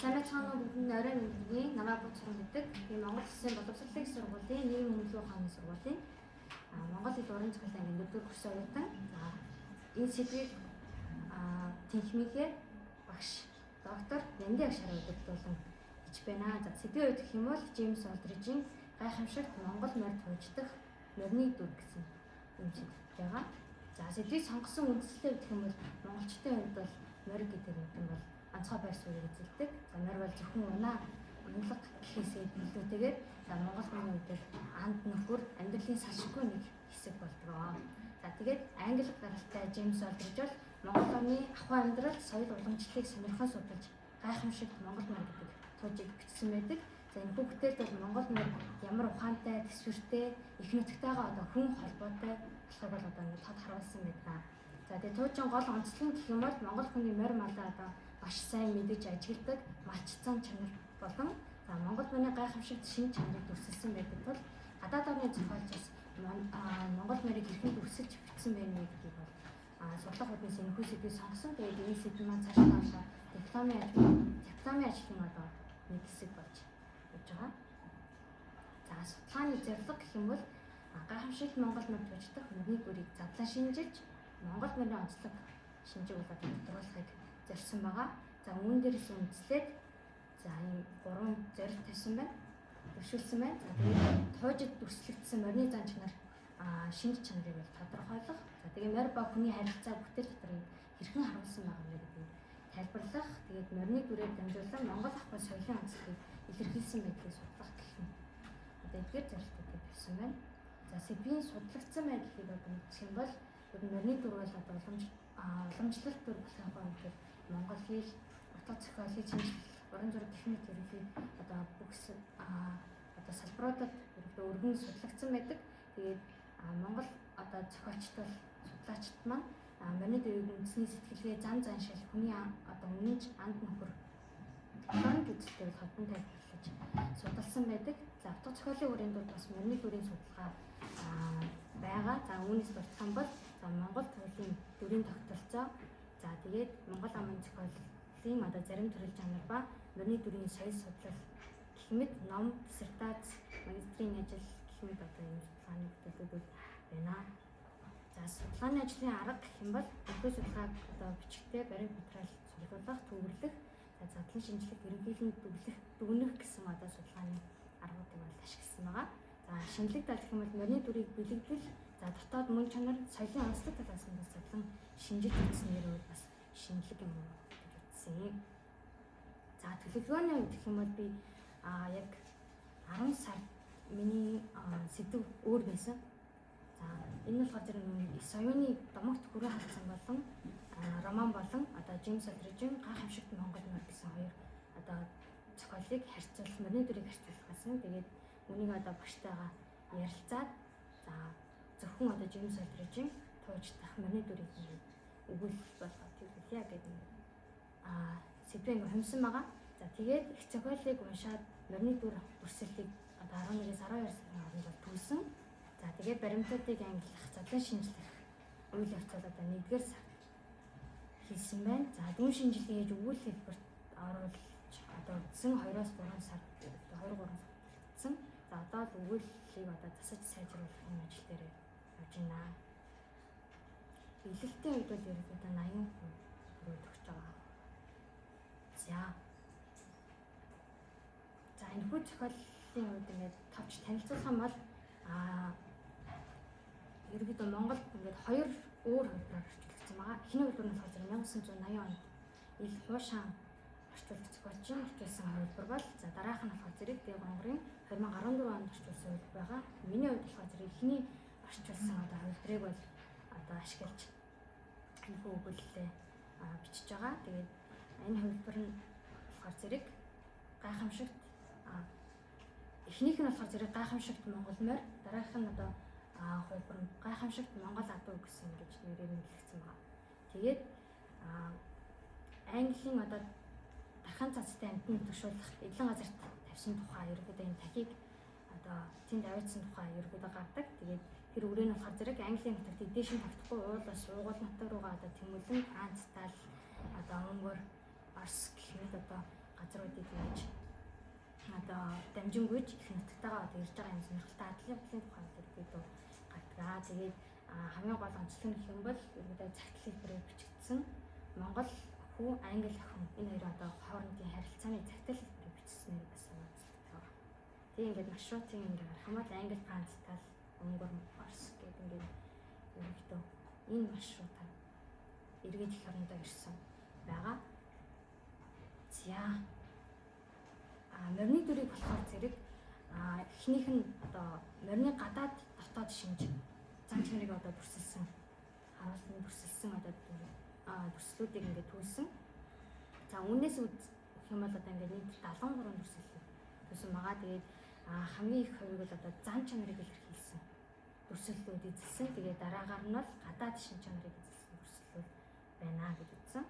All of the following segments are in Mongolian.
Сайн байцгаана уу бүгд орой мэндийн намайг буцран гэдэг. Би Монгол Улсын боловсролын сургуулийн нийгмийн өмнөлөө ухааны сургуулийн Монгол хэл уран зохиолын ангийн 4-р курс оюутан. За энэ сэдвийг тэнхимийнхээ багш доктор Янди Агшараа өдөртүүлэн хич байна. За сэдвийн үед гэх юм бол Джеймс Олдрижийн гайхамшигт Монгол морьд хууждах морины дүр гэсэн юм шиг байгаа. За сэдвийг сонгосон үндслэлээ гэх юм бол монголчуудын хувьд бол морь гэдэг юм бол онцгой байр суурийг эзэлдэг. За морь бол зөвхөн унаа унлаг гэхээсээ илүүтэйгээр за Монгол хүний хувьд анд нөхөр амьдралын салшгүй нэг хэсэг болдог. За тэгээд англи гаралтай Джеймс Олдриж бол Монгол оны ахуй амьдрал, соёл уламжлалыг сонирхон судалж гайхамшигт Монгол морь гэдэг туужийг бичсэн байдаг. За энэ хүүхдүүд бол Монгол морь ямар ухаантай, төсвөртэй, их нутгатайгаа одоо хүн холбоотой болохыг бол одоо нэг тод харуулсан байдаг. За тэгээд туужийн гол онцлог гэх юм бол Монгол хүний морь малаа одоо маш сайн мэдэж ажигладаг малчцсан чанар болон за Монгол хүний гайхамшигт шинэ чанарыг дүрсэлсэн байдаг тул гадаад орны зохиолчос Монгол морийг хэрхэн дүрсэлж бичсэн байна вэ гэдгийг бол судлах хүнээс энэ хүү сэдвийг сонгосон. Тэгээд энэ сэдв маань цаашдаа дипломын ажлын одоо нэг хэсэг болж явж байгаа. За судалгааны зорилго гэх юм бол гайхамшигт Монгол морьд хууждах морины дүрийг задлан шинжилж Монгол морины онцлог шинжийг болоод тодорхойлохыг зорьсон байгаа. За үүн дээрээс үндэслээд за энэ 3 зорилт тавьсан байна. Төвшүүлсэн байна. За тэгээд туужид дүрслэгдсэн морины зан чанар шинж чанарыг бол тодорхойлох. За тэгээд морь ба хүний харилцаа бүтээл доторыг хэрхэн харуулсан байгаа вэ гэдгийг тайлбарлах. Тэгээд морины дүрээр дамжуулан Монгол ахуй соёлын онцлогийг илэрхийлсэн байдлыг судлах гэх юм. Одоо эдгээр зорилтуудыг тавьсан байна. За сэдвийн судлагдсан байдлыг одоо үзэх юм бол морины дүр бол одоо уламжлалт дүр болохын хувьд Монгол хэл, утга зохиол, шинжилэл, уран зураг техник ерөнхий одоо бүгс одоо салбаруудад ерөнхийдөө өргөн судлагдсан байдаг. Тэгээд Монгол одоо зохиолчд бол судлаачд маань морины дүрийг үндэсний сэтгэлгээ, зан заншил, хүний одоо үнэнч анд нөхөр орон гэдэгтэй холбон тайлбарлаж судалсан байдаг. За утга зохиолын хүрээнд бол бас морины дүрийн судалгаа байгаа. За үүнээс дурдсан бол за Монгол төрлийн дүрийн тогтолцоо, за тэгээд Монгол амын зохиолын одоо зарим төрөл чанар ба морины дүрийн соёл судлал гэх мэт ном, диссертац, магистрийн ажил гэх мэт одоо энэ судалгааны бүтээлүүд байна. За судалгааны ажлын арга гэх юм бол өнөө судалгааг одоо бичгтээ баримт материал цуглуулах, төвөрлөх, за задлан шинжлэх, ерөнхийлөн дүгнэх гэсэн одоо судалгааны аргуудыг бол ашигласан байгаа. За шинэлэг тал гэх юм бол морины дүрийг бэлэгдэл, за дотоод мөн чанар, соёлын онцлог талаас нь бас задлан шинжиж үзснээр бас шинэлэг юм уу гэж үзсэн. За төлөвлөгөөний үед гэх юм бол би яг 10 сард миний сэдв өөр байсан. За энэ болохоор зэрэг соёлын домогт хүрээ хандсан болон роман болон одоо Джеймс Олдрижийн гайхамшигт Монгол морь гэсэн хоёр одоо зохиолыг харьцуулах, морины дүрийг харьцуулах гэсэн. Тэгээд үнийг одоо багштайгаа ярилцаад за зөвхөн одоо Джеймс Олдрижийн тууждах морины дүрийг өгүүлэх болгоод төлөвлөе гэдэг сэдвийг хэмсэн байгаа. За тэгээд их зохиолыг уншаад морины дүр дүрслэлийг одоо 11-ээс 12 сарын хооронд бол төлсөн. За тэгээд баримтуудыг ангилах, задлан шинжлэх үйл явцад одоо 1-р сард хийсэн байна. За дүн шинжилгээ хийж өгүүл хэлбэрт оруулж одоо үтсэн 2-оос 3 сар 2-3 сар болсон. За одоо л өгүүллийг одоо засаж сайжруулах юм ажил дээр явж байна. Биелэлтийн үед бол ерөнхийдөө 80% хүрээд өгч байгаа. За энэ хүү зохиолын үед ингээд товч танилцуулах юм бол ерөнхийдөө Монголд ингээд 2 өөр хувьдаар орчуулсан байгаа. Эхний хувьд нь болохоор 1980 онд ил хуушаан орчуулах зохиолчин орчуулсан хувилбар бол за дараах нь болохоор зэрэг Дэв гонгорын 2014 онд орчуулсан хувилбар байгаа. Миний хувьд болохоор зэрэг эхний орчуулсан одоо хувилбарыг бол одоо ашиглаж энэ хүү өгүүлэлээ бичиж байгаа. Тэгээд энэ хувилбар нь болохоор зэрэг гайхамшигт эхнийх нь болохоор зэрэг гайхамшигт Монгол морь, дараах нь одоо хувилбар нь гайхамшигт Монгол адуу гэсэн ингэж нэрээр нэрлэгдсэн байна. Тэгээд Английн одоо дархан цацтай амтны төвшүүлэх эдлэн газарт тавьсан тухай ерөнхийдөө энэ тахийг одоо тэнд аваадсан тухай ерөнхийдөө гардаг. Тэгээд тэр үрээ нь болохоор зэрэг Английн нутагт эдээшин тогтохгүй уулаас уугуул нутаг руугаа одоо тэмүүлэн Франц, Итали, одоо Унгар, Орос гэх мэт одоо газруудыг ингэж одоо дамжингүйж их нутагтайгаа одоо ирж байгаа юм сонирхолтой адлын тухай ерөөдөө гардаг. Тэгээд хамгийн гол онцлог нь юм бол ерөөдөө цагт хэлбэрээр бичигдсэн Монгол хүү англи охин энэ хоёр одоо хоорондын харилцааны цагт хэлбэрээр бичснээр бас онцлогтой. Тэгээ ингээд маршрутын ингээд гарах юм бол англи, франц, итали, унгар, орос гэдэг ингээд ерөөдөө энэ маршрутаар эргээд их орондоо ирсэн байгаа. За морины дүрийг болохоор зэрэг эхнийх нь одоо морины гадаад дотоод шинж зан чанарыг одоо бүрсэлсэн харуулсан бүрсэлсэн одоо бүрслүүдийг ингээд түүсэн. За үүнээс үзэх юм бол одоо ингээд нийт 73 бүрсэл түүсэн байгаа. Тэгээд хамгийн их хувийг бол одоо зан чанарыг илэрхийлсэн бүрслүүд эзэлсэн. Тэгээд дараагаар нь бол гадаад шинж чанарыг эзэлсэн бүрслүүд байна гэж үзсэн.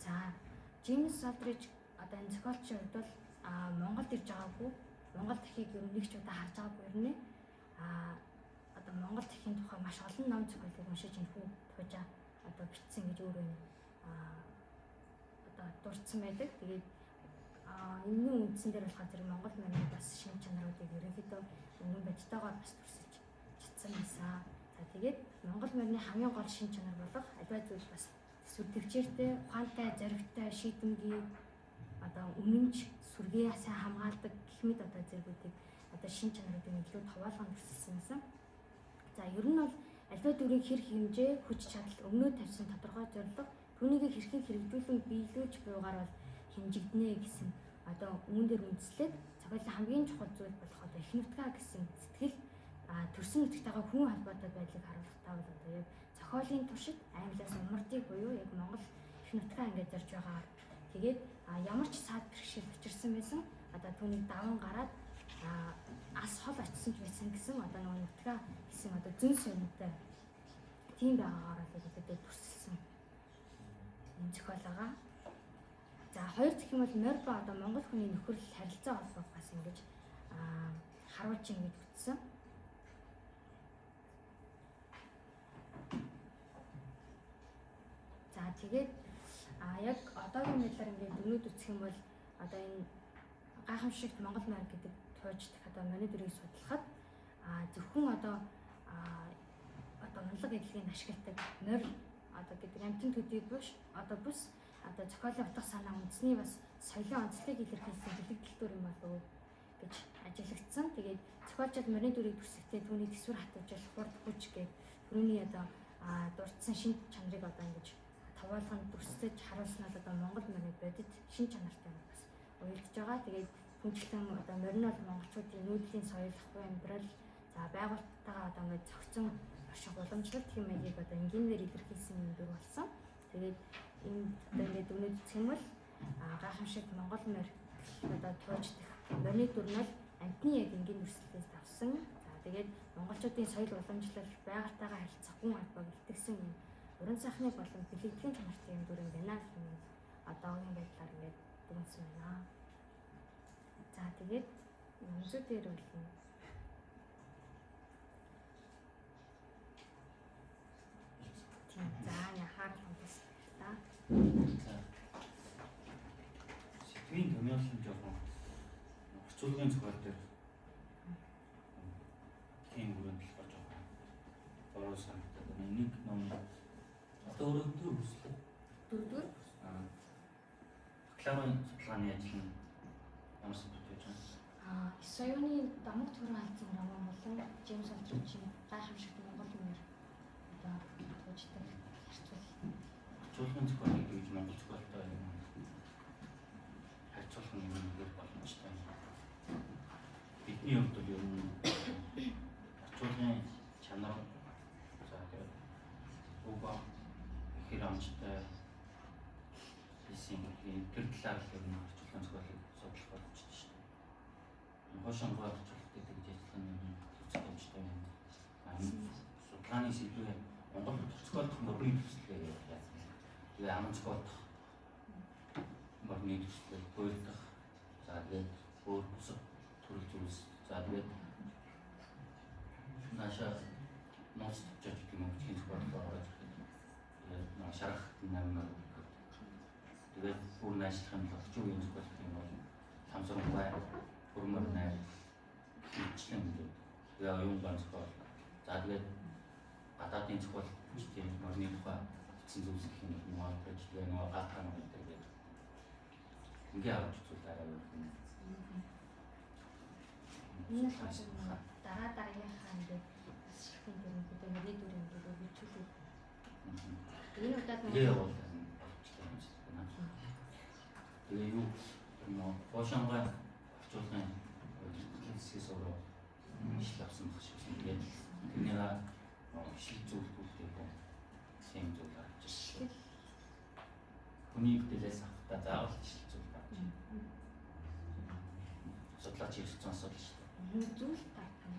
За Джеймс Олдриж одоо энэ зохиолчийн хувьд бол Монголд ирж байгаагүй, Монгол дахийг ер нь нэг ч удаа харж байгаагүй ер нь одоо Монгол дахийн тухай маш олон ном зохиолыг уншиж энэ хүн туужаа одоо бичсэн гэж өөрөө одоо дурдсан байдаг. Тэгээд энэний үндсэн дээр болохоор зэрэг Монгол морины бас шинж чанаруудыг ерөнхийдөө үнэн бодтойгоор бас төрсөж чадсан байсан. За тэгээд Монгол морины хамгийн гол шинж чанар болох аливаа зүйл бас сүрдэгчээртэй, ухаантай, зоригтой, шийдэмгий одоо үнэмж сүргээ сайн хамгаалдаг гэх мэт одоо зэргүүдийг одоо шинж чанаруудыг илүү товоолгонд төрсөн юмсан. За ер нь бол аливаа дүрийн хэр хэмжээ, хүч чадал өмнөө тавьсан тодорхой зорилго түүнийг хэрхэн хэрэгжүүлэн биелүүлж буйгаар бол хэмжигдэнэ гэсэн одоо үүн дээр үндэслээд зохиолын хамгийн чухал зүйл болох одоо их нутгаа гэсэн сэтгэл төрсөн нутгатайгаа хүн холбоотой байдлыг харуулах таа бол одоо яг зохиолын туршид англиас умардыг буюу яг Монгол их нутгаа ингээд зорж байгаа. Тэгээд ямар ч саад бэрхшээл учирсан байсан одоо түүнийг даван гараад ас хол очсон ч байсан гэсэн одоо нөгөө нутгаа гэсэн одоо зүүн сонинтой тийм байгаагаар л одоо төрсөн энэ зохиол байгаа. За хоёр дахь юм бол морь ба одоо монгол хүний нөхөрлөл харилцаа холбоог бас ингэж харуулж ингэж бүтсэн. За тэгээд яг одоогийн байдлаар ингээд дүнүүд үзэх юм бол одоо энэ гайхамшигт Монгол морь гэдэг тууждах одоо морины дүрийг судлахад зөвхөн одоо унлаг эдлэгийг ашигладаг морь одоо гэдэг амтэн төдий буш одоо бус одоо зохиолын утга санаа үндэсний бас соёлын онцлогийг илэрхийлсэн бэлэгдэлтүүр юм болов гэж ажиглагдсан. Тэгээд зохиолчид морины дүрийг төрсөхдөө түүний төсвөр хатуужил хурд хүч гэдэг түрүүний одоо дурдсан шинж чанарыг одоо ингэж таваалганд бүрсэж харуулснаар одоо Монгол морины бодит шинж чанартай бас уялдж байгаа. Тэгээд хүнчлэн одоо морин бол монголчуудын нүүдлийн соёл, ахгүй амьдрал, за байгууллагатайгаа одоо ингээд зохицон орших уламжлалт хэм маягийг одоо энгийнээр илэрхийлсэн юм дүр болсон. Тэгээд энэ одоо ингээд дүнүүд үзэх юм бол гайхамшигт Монгол морь одоо тууждах морины дүр нь амтны яг энгийн дүрслэлээс давсан. За тэгээд монголчуудын соёл уламжлал, байгальтайгаа харилцах хүн холбоог илтгэсэн юм уран сайхны болон бэлэгдэлийн чанартай юм дүр юм байна гэх юм одоогийн байдлаар ингээд дүнсэн байна. За тэгээд өнцөд дээр бол за яхаар хамтас та. Сэтгэлийн томьёолын жоохон орчуулгын зохиол дээр тийм бүрэн болохоор жоохон бороо санагдаад байна. Нэг ном одоо өөрөөр хүслээ. Дөрөвдүгээр Кларын судалгааны ажил нь ямар сэдвүүд байж байгаа? Соёлын дамаг төрийн хайцсан роман болон Джеймс Олдрижийн гайхамшигт Монгол морь одоо тууждаг харьцуул. Орчуулгын зохиолыг гэж монгол зохиолтой юм харьцуулах нь юм боломжтой. Бидний хувьд бол ер нь орчуулгын чанар за тэгээд уга ихэр амжтай хийсэн тэр талаар л ер нь орчуулгын зохиолыг судлах боломжтой шүү дээ. Хошонгой орчуулалт гэдэг ажил нь зөвхөмжтэй юм. Судалгааны сэдвээ Монгол зохиолдох морины төслөө яасан. Тэгээ аман зохиолдох морины төслөө хуйлдах. За тэгээд өөр бусад төрөл зүйлс. За тэгээд нааша ноц төвчж юм уу чинь зохиолдоо ороод тэгээд шарах 8 мөр Тэгээд бүр ажиллах нь орчин үеийн зөвлөлт юм бол самсрангай бүрмөр найр хилчлэн гэдэг. Тэгээ оюун ганцхан. За тэгээд гадаадын зөвлөлт тийм мөрний тухай бичсэн зүйлс гэх юм уу гэж тэгээ нөгөө гатаа нэг гэдэг. Ингээ авч үзүүл арай өөр юм. Энэ хашиг дараа дараагийнхаа ингээд ширхтийн төрөмгүүдээ нэг дүрмүүдээ бичүүлээд энэ удаад Тэгээ явуулсан болчихлоо юм шиг байна. Тэгээ юу нөө бошонгаа орчуулгын хэсгээс өөрөө ишл авсан баг шиг юм. Тэгээд тэрнийг шил зүйлгүүдтэй боо сэм зүйл авч ирсэн. Хүний бүтээлээс авахта заавал шил зүйл авч. Судлаач ирсэн асуудал шүү дээ. зүйл таарсан.